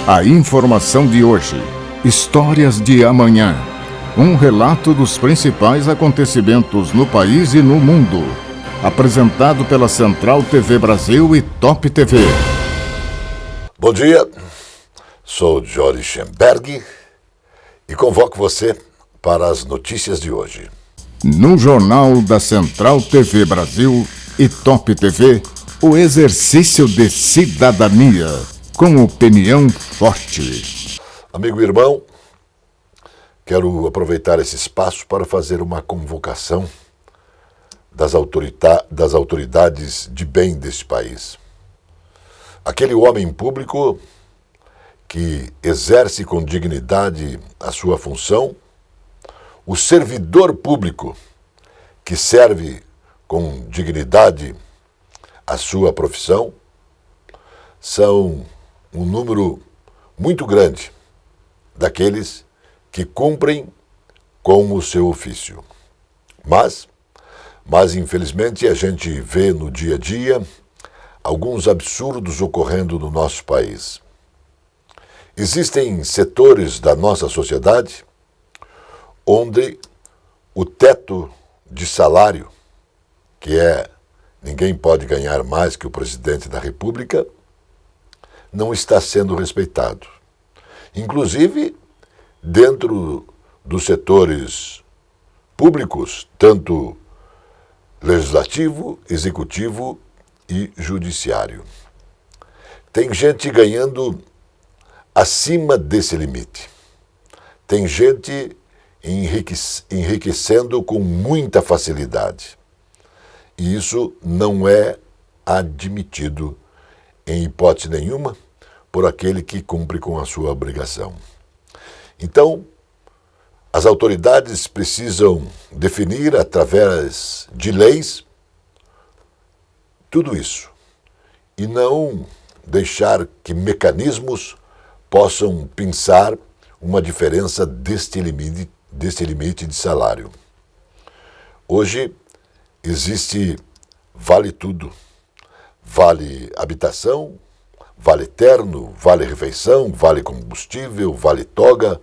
A informação de hoje, histórias de amanhã. Um relato dos principais acontecimentos no país e no mundo. Apresentado pela Central TV Brasil e Top TV. Bom dia, sou Jory Schemberg e convoco você para as notícias de hoje. No Jornal da Central TV Brasil e Top TV, o exercício de cidadania, com opinião forte. Amigo e irmão, quero aproveitar esse espaço para fazer uma convocação das autoridades de bem deste país. Aquele homem público que exerce com dignidade a sua função, o servidor público que serve com dignidade a sua profissão, são um número muito grande daqueles que cumprem com o seu ofício. Mas infelizmente a gente vê no dia a dia alguns absurdos ocorrendo no nosso país. Existem setores da nossa sociedade onde o teto de salário, que é ninguém pode ganhar mais que o presidente da República, não está sendo respeitado. Inclusive, dentro dos setores públicos, tanto legislativo, executivo e judiciário. Tem gente ganhando acima desse limite. Tem gente enriquecendo com muita facilidade. E isso não é admitido em hipótese nenhuma por aquele que cumpre com a sua obrigação. Então, as autoridades precisam definir através de leis tudo isso e não deixar que mecanismos possam pensar uma diferença deste limite de salário. Hoje existe vale tudo. Vale habitação, vale terno, vale refeição, vale combustível, vale toga,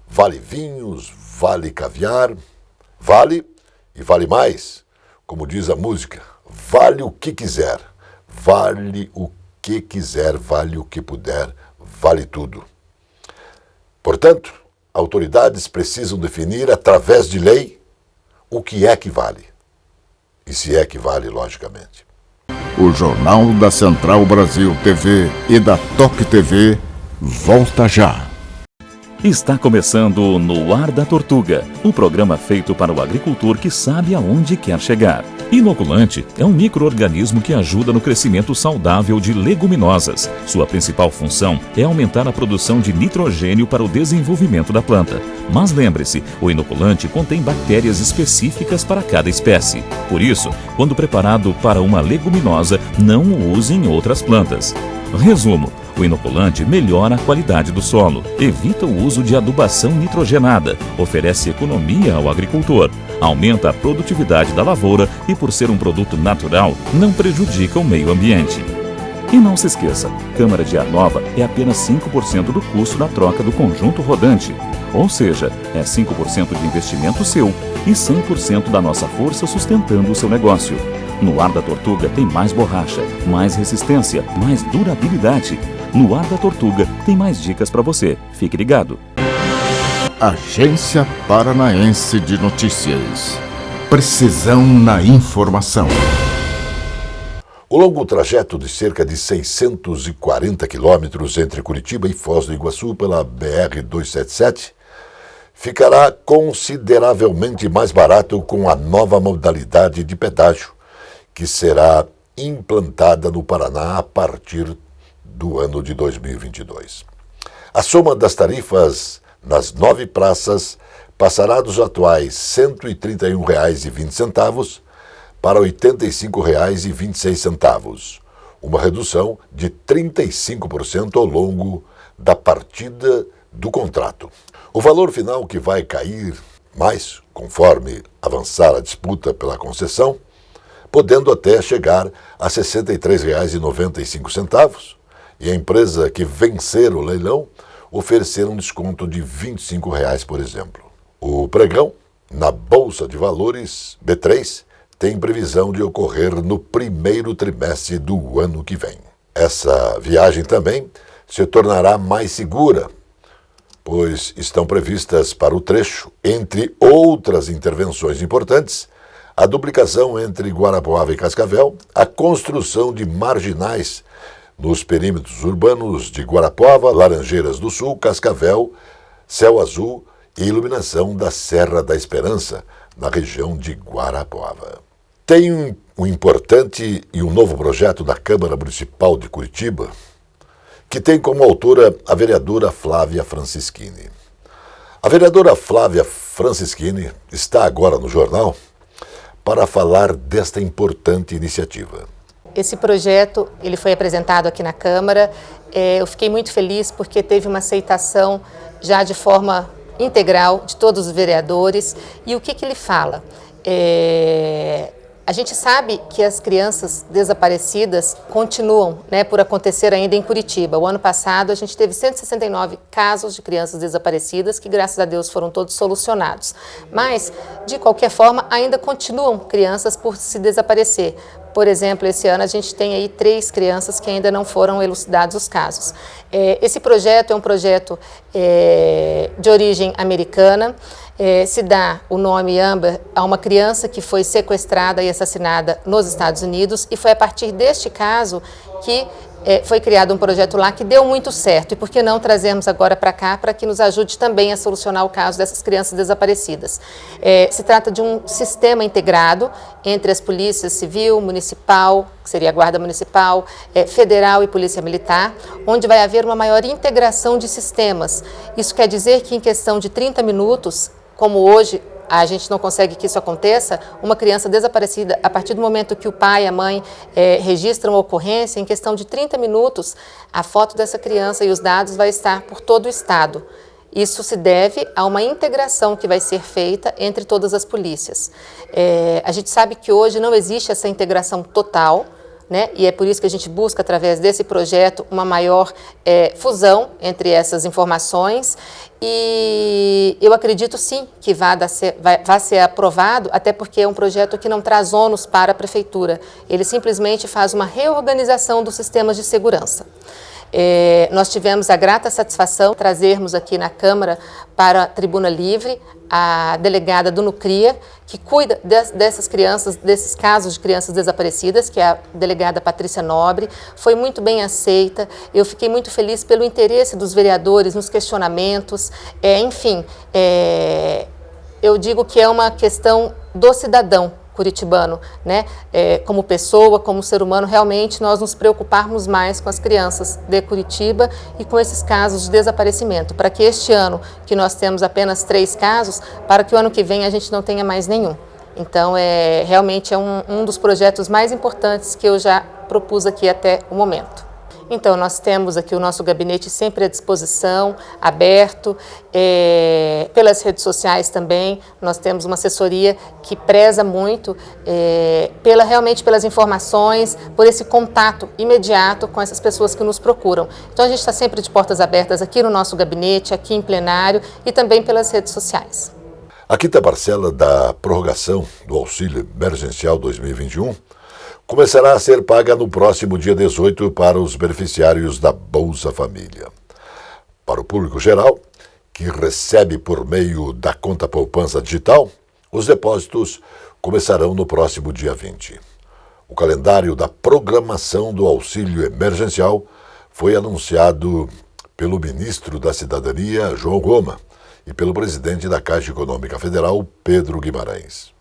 vale vinhos, vale caviar, vale e vale mais. Como diz a música, vale o que quiser, vale o que quiser, vale o que puder, vale tudo. Portanto, autoridades precisam definir através de lei o que é que vale. E se é que vale, logicamente. O Jornal da Central Brasil TV e da Top TV volta já. Está começando No Ar da Tortuga, o programa feito para o agricultor que sabe aonde quer chegar. Inoculante é um micro-organismo que ajuda no crescimento saudável de leguminosas. Sua principal função é aumentar a produção de nitrogênio para o desenvolvimento da planta. Mas lembre-se, o inoculante contém bactérias específicas para cada espécie. Por isso, quando preparado para uma leguminosa, não o use em outras plantas. Resumo: o inoculante melhora a qualidade do solo, evita o uso de adubação nitrogenada, oferece economia ao agricultor, aumenta a produtividade da lavoura e, por ser um produto natural, não prejudica o meio ambiente. E não se esqueça, câmara de ar nova é apenas 5% do custo da troca do conjunto rodante. Ou seja, é 5% de investimento seu e 100% da nossa força sustentando o seu negócio. No Ar da Tortuga tem mais borracha, mais resistência, mais durabilidade. No Ar da Tortuga tem mais dicas para você. Fique ligado. Agência Paranaense de Notícias. Precisão na informação. O longo trajeto de cerca de 640 quilômetros entre Curitiba e Foz do Iguaçu pela BR-277 ficará consideravelmente mais barato com a nova modalidade de pedágio que será implantada no Paraná a partir do ano de 2022. A soma das tarifas nas 9 praças passará dos atuais R$ 131,20 para R$ 85,26, uma redução de 35% ao longo da partida do contrato. O valor final, que vai cair mais conforme avançar a disputa pela concessão, podendo até chegar a R$ 63,95, e a empresa que vencer o leilão oferecer um desconto de R$ 25, por exemplo. O pregão, na Bolsa de Valores B3, tem previsão de ocorrer no primeiro trimestre do ano que vem. Essa viagem também se tornará mais segura, pois estão previstas para o trecho, entre outras intervenções importantes, a duplicação entre Guarapuava e Cascavel, a construção de marginais nos perímetros urbanos de Guarapuava, Laranjeiras do Sul, Cascavel, Céu Azul e iluminação da Serra da Esperança, na região de Guarapuava. Tem um importante e um novo projeto da Câmara Municipal de Curitiba, que tem como autora a vereadora Flávia Francischini. A vereadora Flávia Francischini está agora no jornal para falar desta importante iniciativa. Esse projeto ele foi apresentado aqui na Câmara. Eu fiquei muito feliz porque teve uma aceitação já de forma integral de todos os vereadores. E o que ele fala? A gente sabe que as crianças desaparecidas continuam, por acontecer ainda em Curitiba. O ano passado a gente teve 169 casos de crianças desaparecidas que, graças a Deus, foram todos solucionados. Mas, de qualquer forma, ainda continuam crianças por se desaparecer. Por exemplo, esse ano a gente tem aí 3 crianças que ainda não foram elucidados os casos. Esse projeto é um projeto de origem americana. Se dá o nome Amber a uma criança que foi sequestrada e assassinada nos Estados Unidos, e foi a partir deste caso que foi criado um projeto lá que deu muito certo. E por que não trazermos agora para cá para que nos ajude também a solucionar o caso dessas crianças desaparecidas? Se trata de um sistema integrado entre as polícias civil, municipal, que seria a Guarda Municipal, federal e Polícia Militar, onde vai haver uma maior integração de sistemas. Isso quer dizer que em questão de 30 minutos, como hoje a gente não consegue que isso aconteça, uma criança desaparecida, a partir do momento que o pai e a mãe registram a ocorrência, em questão de 30 minutos, a foto dessa criança e os dados vai estar por todo o estado. Isso se deve a uma integração que vai ser feita entre todas as polícias. A gente sabe que hoje não existe essa integração total, e é por isso que a gente busca, através desse projeto, uma maior fusão entre essas informações. E eu acredito sim que vai ser aprovado, até porque é um projeto que não traz ônus para a Prefeitura. Ele simplesmente faz uma reorganização dos sistemas de segurança. Nós tivemos a grata satisfação de trazermos aqui na Câmara para a Tribuna Livre a delegada do Nucria, que cuida dessas crianças, desses casos de crianças desaparecidas, que é a delegada Patrícia Nobre. Foi muito bem aceita. Eu fiquei muito feliz pelo interesse dos vereadores nos questionamentos. Enfim, eu digo que é uma questão do cidadão curitibano, como pessoa, como ser humano, realmente nós nos preocuparmos mais com as crianças de Curitiba e com esses casos de desaparecimento, para que este ano, que nós temos apenas 3 casos, para que o ano que vem a gente não tenha mais nenhum. Então, realmente é um dos projetos mais importantes que eu já propus aqui até o momento. Então, nós temos aqui o nosso gabinete sempre à disposição, aberto, pelas redes sociais também. Nós temos uma assessoria que preza muito realmente pelas informações, por esse contato imediato com essas pessoas que nos procuram. Então, a gente está sempre de portas abertas aqui no nosso gabinete, aqui em plenário e também pelas redes sociais. A quinta parcela da prorrogação do auxílio emergencial 2021 começará a ser paga no próximo dia 18 para os beneficiários da Bolsa Família. Para o público geral, que recebe por meio da conta poupança digital, os depósitos começarão no próximo dia 20. O calendário da programação do auxílio emergencial foi anunciado pelo ministro da Cidadania, João Goma, e pelo presidente da Caixa Econômica Federal, Pedro Guimarães.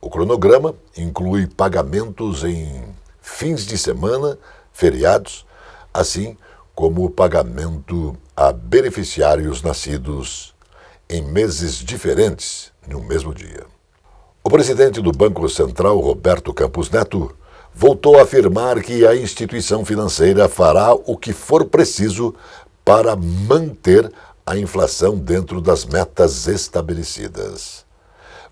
O cronograma inclui pagamentos em fins de semana, feriados, assim como o pagamento a beneficiários nascidos em meses diferentes no mesmo dia. O presidente do Banco Central, Roberto Campos Neto, voltou a afirmar que a instituição financeira fará o que for preciso para manter a inflação dentro das metas estabelecidas.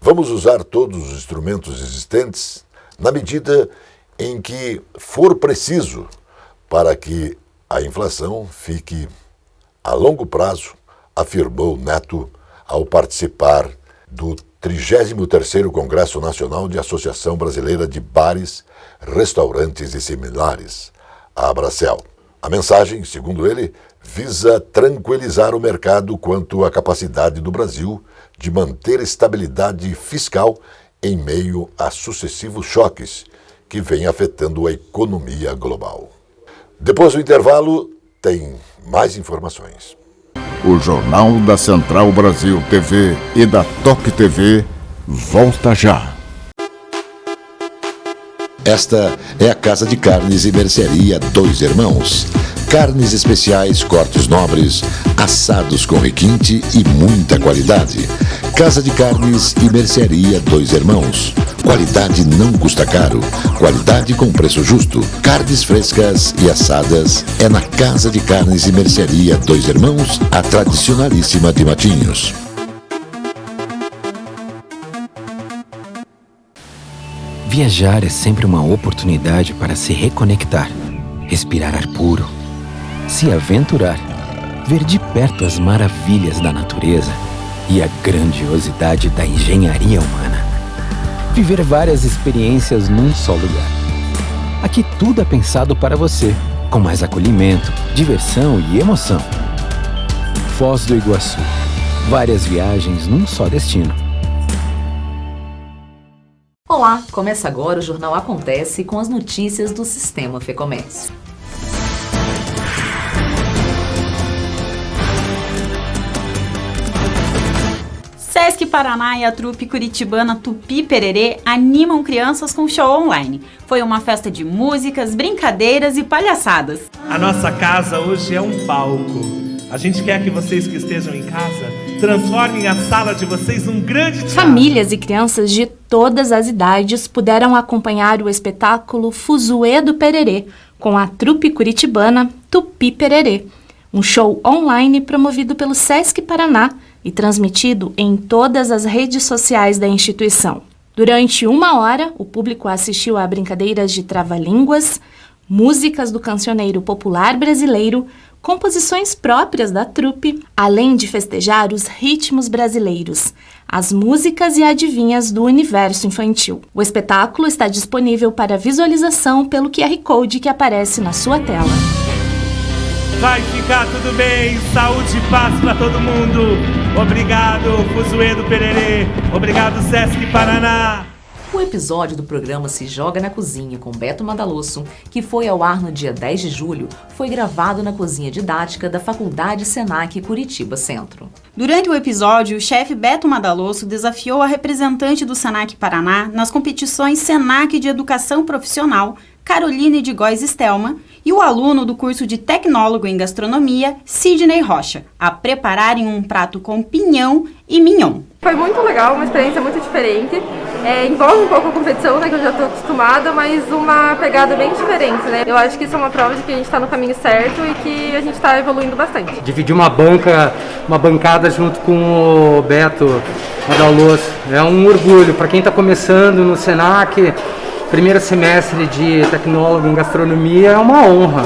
Vamos usar todos os instrumentos existentes na medida em que for preciso para que a inflação fique a longo prazo, afirmou Neto ao participar do 33º Congresso Nacional de Associação Brasileira de Bares, Restaurantes e Similares, a Abracel. A mensagem, segundo ele, visa tranquilizar o mercado quanto à capacidade do Brasil de manter estabilidade fiscal em meio a sucessivos choques que vêm afetando a economia global. Depois do intervalo, tem mais informações. O Jornal da Central Brasil TV e da Top TV volta já. Esta é a Casa de Carnes e Mercearia Dois Irmãos. Carnes especiais, cortes nobres, assados com requinte e muita qualidade. Casa de Carnes e Mercearia Dois Irmãos. Qualidade não custa caro. Qualidade com preço justo. Carnes frescas e assadas é na Casa de Carnes e Mercearia Dois Irmãos, a tradicionalíssima de Matinhos. Viajar é sempre uma oportunidade para se reconectar, respirar ar puro, se aventurar, ver de perto as maravilhas da natureza e a grandiosidade da engenharia humana. Viver várias experiências num só lugar. Aqui tudo é pensado para você, com mais acolhimento, diversão e emoção. Foz do Iguaçu. Várias viagens num só destino. Olá, começa agora o Jornal Acontece com as notícias do Sistema Fecomércio. Sesc Paraná e a trupe curitibana Tupi Pererê animam crianças com show online. Foi uma festa de músicas, brincadeiras e palhaçadas. A nossa casa hoje é um palco. A gente quer que vocês que estejam em casa transformem a sala de vocês num grande teatro. Famílias e crianças de todas as idades puderam acompanhar o espetáculo Fuzuê do Pererê com a trupe curitibana Tupi Pererê, um show online promovido pelo Sesc Paraná e transmitido em todas as redes sociais da instituição. Durante 1 hora, o público assistiu a brincadeiras de trava-línguas, músicas do cancioneiro popular brasileiro, composições próprias da trupe, além de festejar os ritmos brasileiros, as músicas e adivinhas do universo infantil. O espetáculo está disponível para visualização pelo QR Code que aparece na sua tela. Vai ficar tudo bem, saúde e paz para todo mundo. Obrigado, Fuzuê do Pererê. Obrigado, Sesc Paraná. O episódio do programa Se Joga na Cozinha com Beto Madalosso, que foi ao ar no dia 10 de julho, foi gravado na cozinha didática da Faculdade Senac Curitiba Centro. Durante o episódio, o chefe Beto Madalosso desafiou a representante do Senac Paraná nas competições Senac de Educação Profissional, Caroline de Góes Stelma, e o aluno do curso de Tecnólogo em Gastronomia, Sidney Rocha, a prepararem um prato com pinhão e mignon. Foi muito legal, uma experiência muito diferente. Envolve um pouco a competição, né, que eu já estou acostumada, mas uma pegada bem diferente, né? Eu acho que isso é uma prova de que a gente está no caminho certo e que a gente está evoluindo bastante. Dividir uma bancada junto com o Beto Madalosso é um orgulho para quem está começando no Senac. Primeiro semestre de Tecnólogo em Gastronomia é uma honra.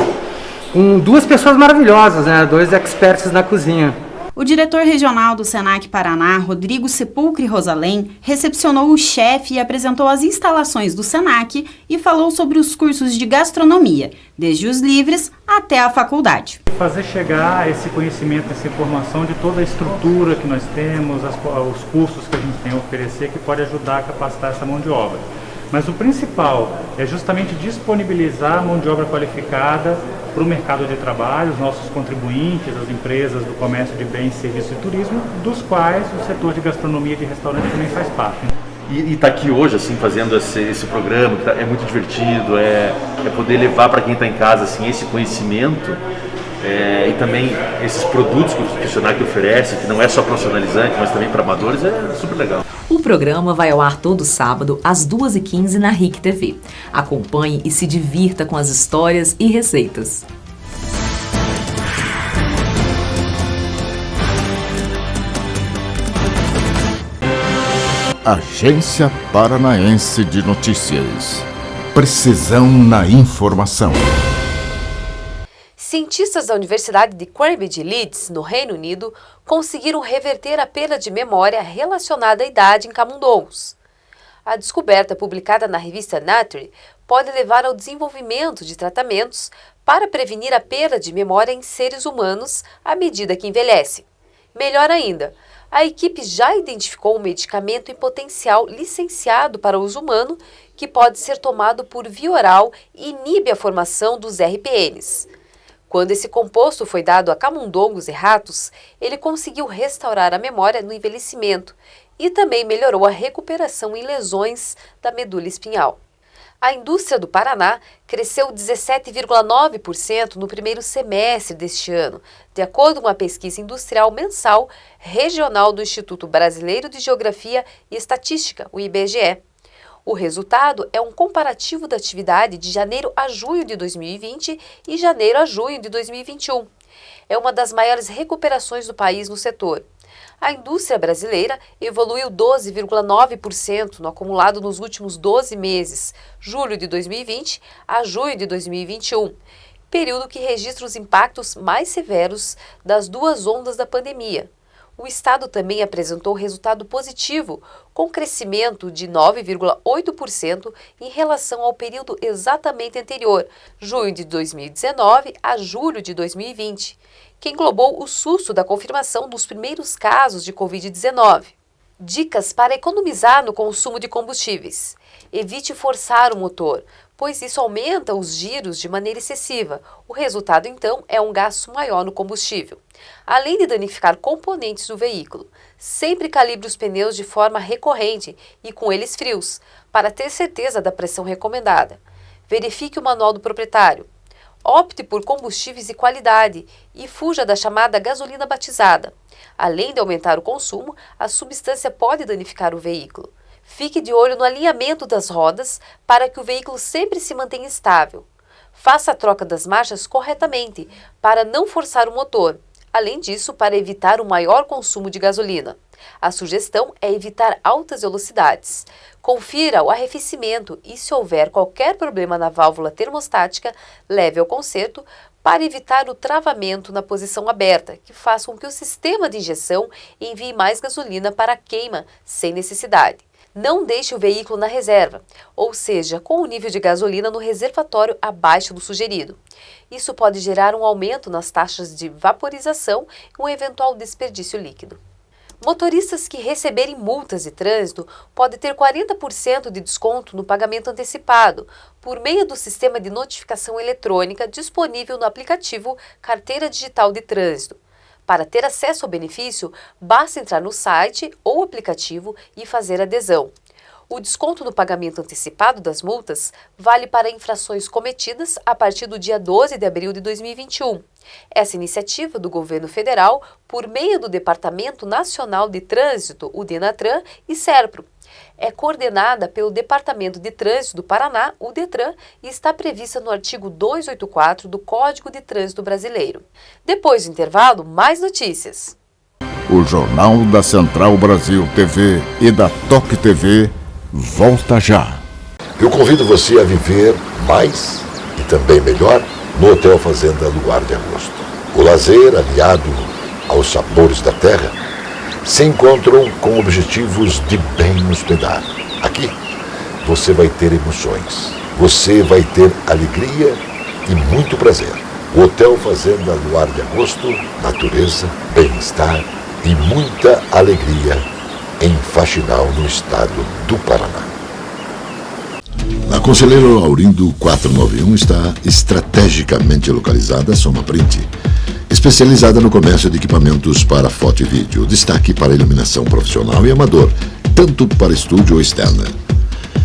Com 2 pessoas maravilhosas, né? 2 experts na cozinha. O diretor regional do Senac Paraná, Rodrigo Sepulcre Rosalém, recepcionou o chefe e apresentou as instalações do Senac e falou sobre os cursos de gastronomia, desde os livres até a faculdade. Fazer chegar esse conhecimento, essa informação de toda a estrutura que nós temos, os cursos que a gente tem a oferecer, que pode ajudar a capacitar essa mão de obra. Mas o principal é justamente disponibilizar a mão de obra qualificada para o mercado de trabalho, os nossos contribuintes, as empresas do comércio de bens, serviços e turismo, dos quais o setor de gastronomia e de restaurante também faz parte. E tá aqui hoje, assim, fazendo esse programa, que é muito divertido, é poder levar para quem está em casa, assim, esse conhecimento e também esses produtos que o profissional que oferece, que não é só profissionalizante, mas também para amadores, é super legal. O programa vai ao ar todo sábado, às 2h15 na RIC TV. Acompanhe e se divirta com as histórias e receitas. Agência Paranaense de Notícias. Precisão na informação. Cientistas da Universidade de Cambridge Leeds, no Reino Unido, conseguiram reverter a perda de memória relacionada à idade em camundongos. A descoberta, publicada na revista Nature, pode levar ao desenvolvimento de tratamentos para prevenir a perda de memória em seres humanos à medida que envelhecem. Melhor ainda, a equipe já identificou um medicamento em potencial licenciado para uso humano que pode ser tomado por via oral e inibe a formação dos RPNs. Quando esse composto foi dado a camundongos e ratos, ele conseguiu restaurar a memória no envelhecimento e também melhorou a recuperação em lesões da medula espinhal. A indústria do Paraná cresceu 17,9% no primeiro semestre deste ano, de acordo com uma pesquisa industrial mensal regional do Instituto Brasileiro de Geografia e Estatística, o IBGE. O resultado é um comparativo da atividade de janeiro a junho de 2020 e janeiro a junho de 2021. É uma das maiores recuperações do país no setor. A indústria brasileira evoluiu 12,9% no acumulado nos últimos 12 meses, julho de 2020 a junho de 2021, período que registra os impactos mais severos das duas ondas da pandemia. O Estado também apresentou resultado positivo, com crescimento de 9,8% em relação ao período exatamente anterior, junho de 2019 a julho de 2020, que englobou o susto da confirmação dos primeiros casos de Covid-19. Dicas para economizar no consumo de combustíveis. Evite forçar o motor, pois isso aumenta os giros de maneira excessiva. O resultado, então, é um gasto maior no combustível. Além de danificar componentes do veículo, sempre calibre os pneus de forma recorrente e com eles frios, para ter certeza da pressão recomendada. Verifique o manual do proprietário. Opte por combustíveis de qualidade e fuja da chamada gasolina batizada. Além de aumentar o consumo, a substância pode danificar o veículo. Fique de olho no alinhamento das rodas para que o veículo sempre se mantenha estável. Faça a troca das marchas corretamente para não forçar o motor. Além disso, para evitar o maior consumo de gasolina. A sugestão é evitar altas velocidades. Confira o arrefecimento e, se houver qualquer problema na válvula termostática, leve ao conserto para evitar o travamento na posição aberta, que faça com que o sistema de injeção envie mais gasolina para a queima sem necessidade. Não deixe o veículo na reserva, ou seja, com o nível de gasolina no reservatório abaixo do sugerido. Isso pode gerar um aumento nas taxas de vaporização e um eventual desperdício líquido. Motoristas que receberem multas de trânsito podem ter 40% de desconto no pagamento antecipado, por meio do sistema de notificação eletrônica disponível no aplicativo Carteira Digital de Trânsito. Para ter acesso ao benefício, basta entrar no site ou aplicativo e fazer adesão. O desconto no pagamento antecipado das multas vale para infrações cometidas a partir do dia 12 de abril de 2021. Essa iniciativa do governo federal, por meio do Departamento Nacional de Trânsito, o DENATRAN, e SERPRO, é coordenada pelo Departamento de Trânsito do Paraná, o DETRAN, e está prevista no artigo 284 do Código de Trânsito Brasileiro. Depois do intervalo, mais notícias. O Jornal da Central Brasil TV e da Top TV volta já. Eu convido você a viver mais e também melhor no Hotel Fazenda Luar de Agosto. O lazer, aliado aos sabores da terra, se encontram com objetivos de bem hospedar. Aqui você vai ter emoções, você vai ter alegria e muito prazer. O Hotel Fazenda Luar de Agosto, natureza, bem-estar e muita alegria em Faxinal, no estado do Paraná. Na Conselheiro Laurindo 491 está estrategicamente localizada a Soma Print, especializada no comércio de equipamentos para foto e vídeo, destaque para iluminação profissional e amador, tanto para estúdio ou externa.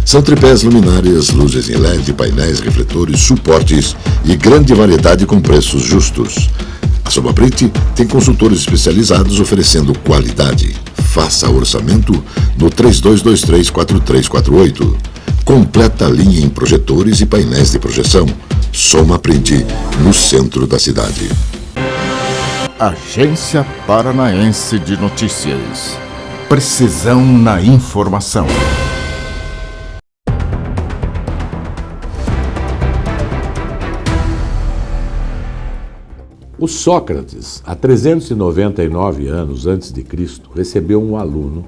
São tripés, luminárias, luzes em LED, painéis, refletores, suportes e grande variedade com preços justos. A Soma Print tem consultores especializados oferecendo qualidade. Faça orçamento no 3223-4348. Completa linha em projetores e painéis de projeção. Soma Print, no centro da cidade. Agência Paranaense de Notícias. Precisão na informação. O Sócrates, há 399 anos antes de Cristo, recebeu um aluno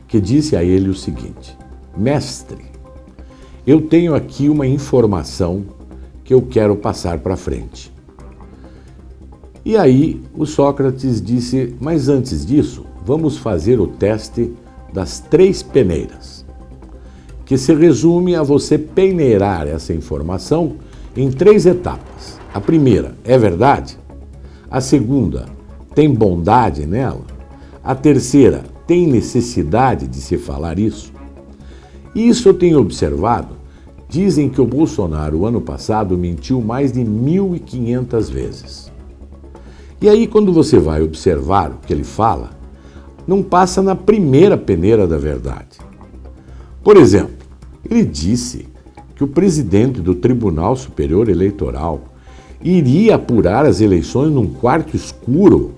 que disse a ele o seguinte: mestre, eu tenho aqui uma informação que eu quero passar para frente. E aí o Sócrates disse: mas antes disso, vamos fazer o teste das 3 peneiras, que se resume a você peneirar essa informação em 3 etapas. A primeira, é verdade? A segunda, tem bondade nela? A terceira, tem necessidade de se falar isso? E isso eu tenho observado. Dizem que o Bolsonaro, ano passado, mentiu mais de 1.500 vezes. E aí, quando você vai observar o que ele fala, não passa na primeira peneira da verdade. Por exemplo, ele disse que o presidente do Tribunal Superior Eleitoral iria apurar as eleições num quarto escuro.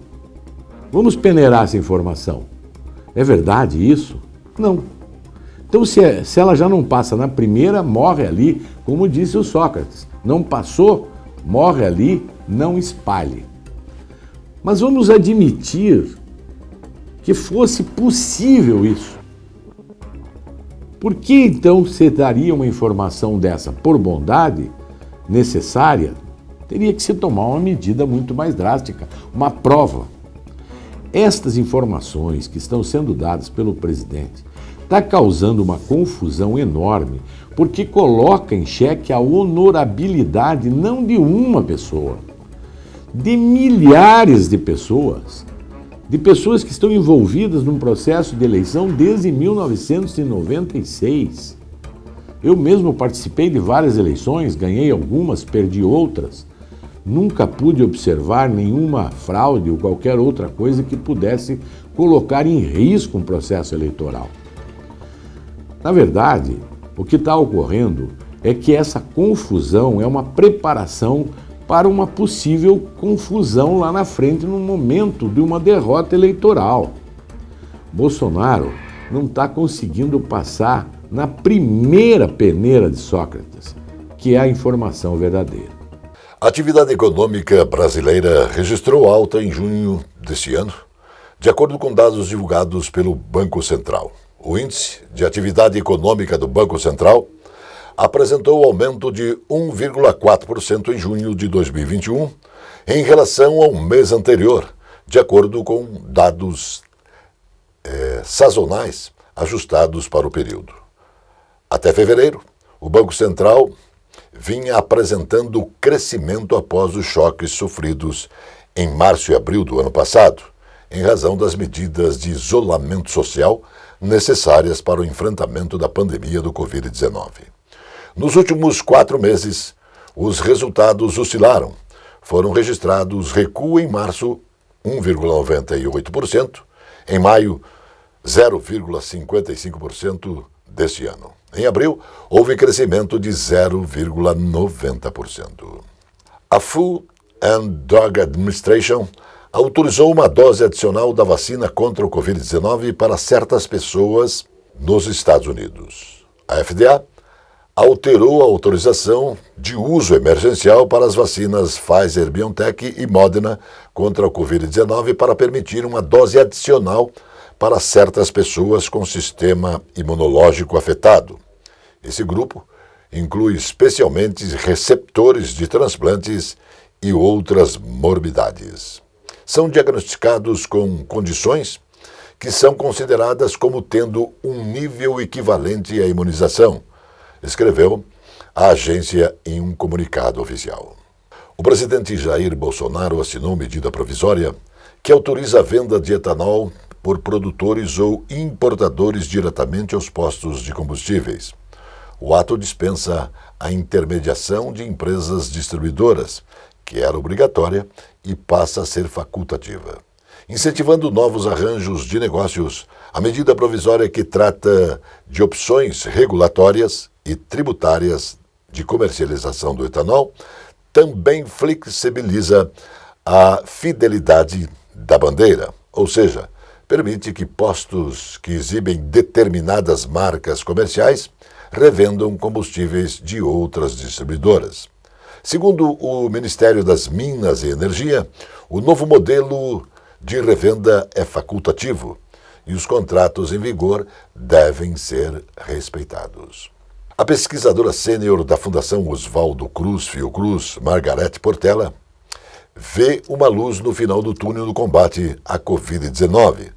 Vamos peneirar essa informação. É verdade isso? Não. Então, se ela já não passa na primeira, morre ali, como disse o Sócrates. Não passou, morre ali, não espalhe. Mas vamos admitir que fosse possível isso. Por que então você daria uma informação dessa? Por bondade necessária? Teria que se tomar uma medida muito mais drástica, uma prova. Estas informações que estão sendo dadas pelo presidente está causando uma confusão enorme, porque coloca em xeque a honorabilidade não de uma pessoa, de milhares de pessoas que estão envolvidas num processo de eleição desde 1996. Eu mesmo participei de várias eleições, ganhei algumas, perdi outras. Nunca pude observar nenhuma fraude ou qualquer outra coisa que pudesse colocar em risco um processo eleitoral. Na verdade, o que está ocorrendo é que essa confusão é uma preparação para uma possível confusão lá na frente no momento de uma derrota eleitoral. Bolsonaro não está conseguindo passar na primeira peneira de Sócrates, que é a informação verdadeira. A atividade econômica brasileira registrou alta em junho deste ano, de acordo com dados divulgados pelo Banco Central. O índice de atividade econômica do Banco Central apresentou aumento de 1,4% em junho de 2021 em relação ao mês anterior, de acordo com dados sazonais ajustados para o período. Até fevereiro, o Banco Central vinha apresentando crescimento após os choques sofridos em março e abril do ano passado, em razão das medidas de isolamento social necessárias para o enfrentamento da pandemia do Covid-19. Nos últimos 4 meses, os resultados oscilaram. Foram registrados recuo em março, 1,98%, em maio, 0,55% deste ano. Em abril, houve crescimento de 0,90%. A Food and Drug Administration autorizou uma dose adicional da vacina contra o Covid-19 para certas pessoas nos Estados Unidos. A FDA alterou a autorização de uso emergencial para as vacinas Pfizer-BioNTech e Moderna contra o Covid-19 para permitir uma dose adicional para certas pessoas com sistema imunológico afetado. Esse grupo inclui especialmente receptores de transplantes e outras morbidades. São diagnosticados com condições que são consideradas como tendo um nível equivalente à imunização, escreveu a agência em um comunicado oficial. O presidente Jair Bolsonaro assinou medida provisória que autoriza a venda de etanol por produtores ou importadores diretamente aos postos de combustíveis. O ato dispensa a intermediação de empresas distribuidoras, que era obrigatória, e passa a ser facultativa. Incentivando novos arranjos de negócios, a medida provisória que trata de opções regulatórias e tributárias de comercialização do etanol também flexibiliza a fidelidade da bandeira, ou seja, permite que postos que exibem determinadas marcas comerciais revendam combustíveis de outras distribuidoras. Segundo o Ministério das Minas e Energia, o novo modelo de revenda é facultativo e os contratos em vigor devem ser respeitados. A pesquisadora sênior da Fundação Oswaldo Cruz Fiocruz, Margarete Portela, vê uma luz no final do túnel no combate à Covid-19,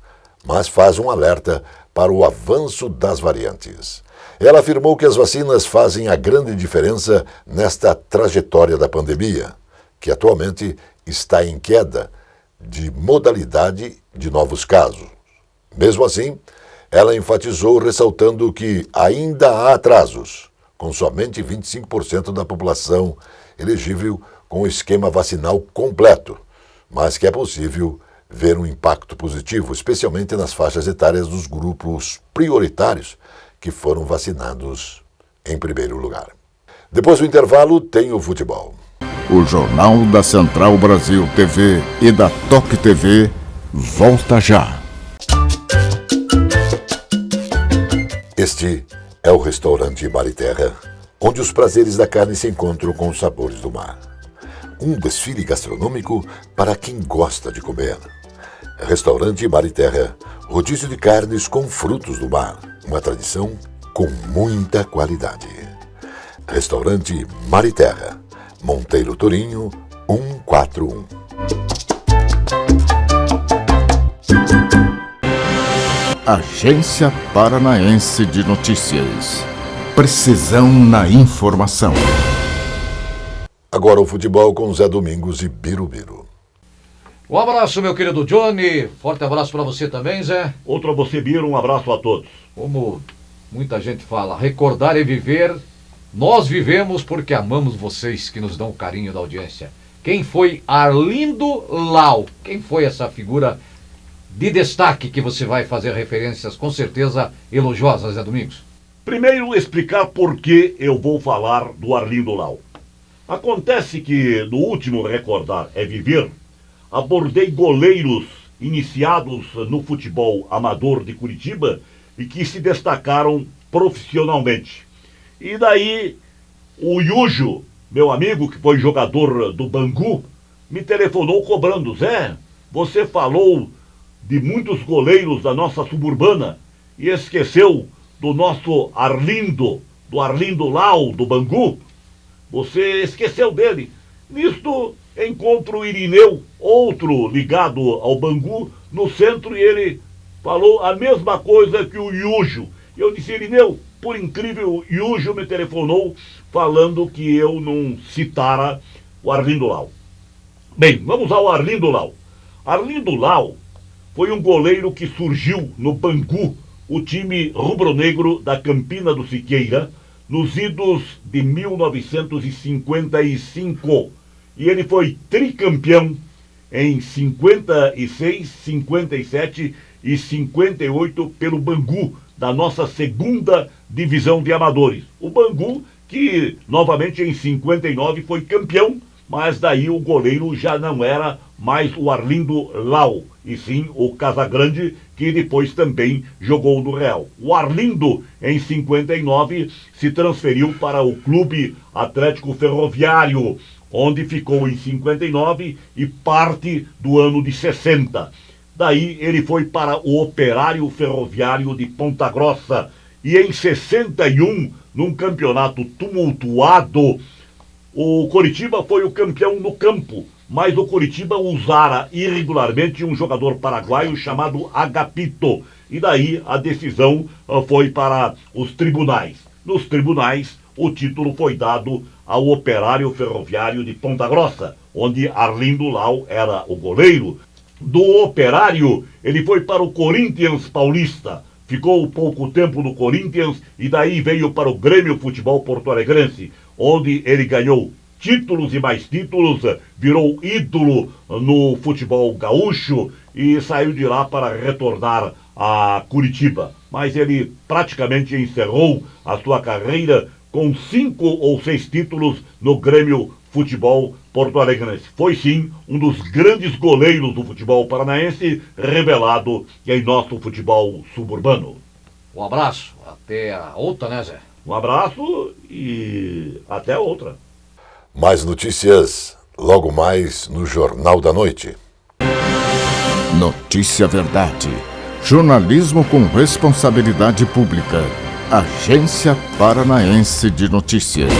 mas faz um alerta para o avanço das variantes. Ela afirmou que as vacinas fazem a grande diferença nesta trajetória da pandemia, que atualmente está em queda de modalidade de novos casos. Mesmo assim, ela enfatizou ressaltando que ainda há atrasos, com somente 25% da população elegível com o esquema vacinal completo, mas que é possível ver um impacto positivo, especialmente nas faixas etárias dos grupos prioritários que foram vacinados em primeiro lugar. Depois do intervalo, tem o futebol. O Jornal da Central Brasil TV e da Top TV volta já. Este é o restaurante Mar e Terra, onde os prazeres da carne se encontram com os sabores do mar. Um desfile gastronômico para quem gosta de comer. Restaurante Mar e Terra, rodízio de carnes com frutos do mar, uma tradição com muita qualidade. Restaurante Mar e Terra, Monteiro Torinho, 141. Agência Paranaense de Notícias. Precisão na informação. Agora o futebol com Zé Domingos e Birubiru. Um abraço, meu querido Johnny. Forte abraço para você também, Zé. Outro a você, Biro. Um abraço a todos. Como muita gente fala, recordar e viver. Nós vivemos porque amamos vocês que nos dão o carinho da audiência. Quem foi Arlindo Lau? Quem foi essa figura de destaque que você vai fazer referências, com certeza, elogiosas, Zé Domingos? Primeiro, explicar por que eu vou falar do Arlindo Lau. Acontece que no último Recordar é Viver, abordei goleiros iniciados no futebol amador de Curitiba e que se destacaram profissionalmente. E daí o Yujo, meu amigo que foi jogador do Bangu, me telefonou cobrando: Zé, você falou de muitos goleiros da nossa suburbana e esqueceu do nosso Arlindo, do Arlindo Lau, do Bangu. Você esqueceu dele. Nisto encontro o Irineu, outro ligado ao Bangu, no centro, e ele falou a mesma coisa que o Yujo. Eu disse: Irineu, por incrível, o Yujo me telefonou falando que eu não citara o Arlindo Lau. Bem, vamos ao Arlindo Lau. Arlindo Lau foi um goleiro que surgiu no Bangu, o time rubro-negro da Campina do Siqueira, nos idos de 1955. E ele foi tricampeão em 56, 57 e 58 pelo Bangu, da nossa segunda divisão de amadores. O Bangu, que novamente em 59 foi campeão, mas daí o goleiro já não era mais o Arlindo Lau, e sim o Casagrande, que depois também jogou no Real. O Arlindo, em 59, se transferiu para o Clube Atlético Ferroviário, onde ficou em 59 e parte do ano de 60. Daí ele foi para o Operário Ferroviário de Ponta Grossa, e em 61, num campeonato tumultuado, o Coritiba foi o campeão no campo, mas o Coritiba usara irregularmente um jogador paraguaio chamado Agapito, e daí a decisão foi para os tribunais. Nos tribunais, o título foi dado ao Operário Ferroviário de Ponta Grossa, onde Arlindo Lau era o goleiro. Do Operário, ele foi para o Corinthians Paulista, ficou pouco tempo no Corinthians e daí veio para o Grêmio Futebol Porto-Alegrense, onde ele ganhou títulos e mais títulos, virou ídolo no futebol gaúcho e saiu de lá para retornar a Curitiba. Mas ele praticamente encerrou a sua carreira com 5 ou 6 títulos no Grêmio Futebol Porto-Alegrense. Foi sim um dos grandes goleiros do futebol paranaense, revelado em nosso futebol suburbano. Um abraço, até a outra, né, Zé? Um abraço e até a outra. Mais notícias logo mais no Jornal da Noite. Notícia Verdade. Jornalismo com responsabilidade pública. Agência Paranaense de Notícias.